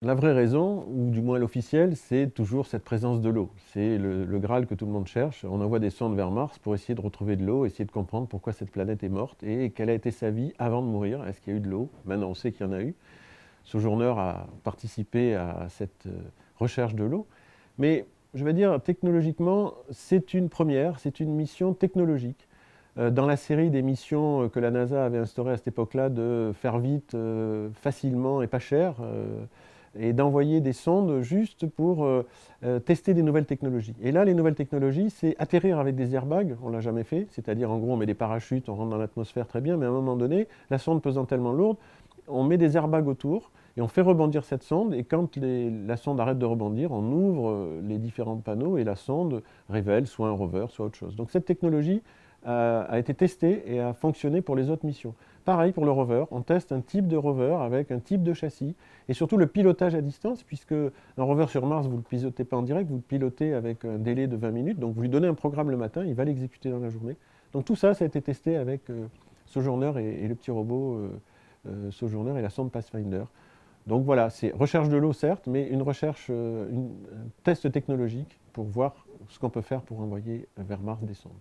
La vraie raison, ou du moins l'officielle, c'est toujours cette présence de l'eau. C'est le Graal que tout le monde cherche. On envoie des sondes vers Mars pour essayer de retrouver de l'eau, essayer de comprendre pourquoi cette planète est morte et quelle a été sa vie avant de mourir. Est-ce qu'il y a eu de l'eau? Maintenant, on sait qu'il y en a eu. Sojourner a participé à cette recherche de l'eau. Mais je vais dire, technologiquement, c'est une première, c'est une mission technologique. Dans la série des missions que la NASA avait instaurées à cette époque-là de faire vite, facilement et pas cher, et d'envoyer des sondes juste pour tester des nouvelles technologies. Et là, les nouvelles technologies, c'est atterrir avec des airbags, on ne l'a jamais fait, c'est-à-dire en gros on met des parachutes, on rentre dans l'atmosphère très bien, mais à un moment donné, la sonde pesant tellement lourde, on met des airbags autour, et on fait rebondir cette sonde, et quand la sonde arrête de rebondir, on ouvre les différents panneaux, et la sonde révèle soit un rover, soit autre chose. Donc cette technologie a été testée et a fonctionné pour les autres missions. Pareil pour le rover, on teste un type de rover avec un type de châssis, et surtout le pilotage à distance, puisque un rover sur Mars, vous ne le pilotez pas en direct, vous le pilotez avec un délai de 20 minutes, donc vous lui donnez un programme le matin, il va l'exécuter dans la journée. Donc tout ça, ça a été testé avec Sojourner et le petit robot Sojourner et la sonde Pathfinder. Donc voilà, c'est recherche de l'eau certes, mais une recherche, un test technologique pour voir ce qu'on peut faire pour envoyer vers Mars des sondes.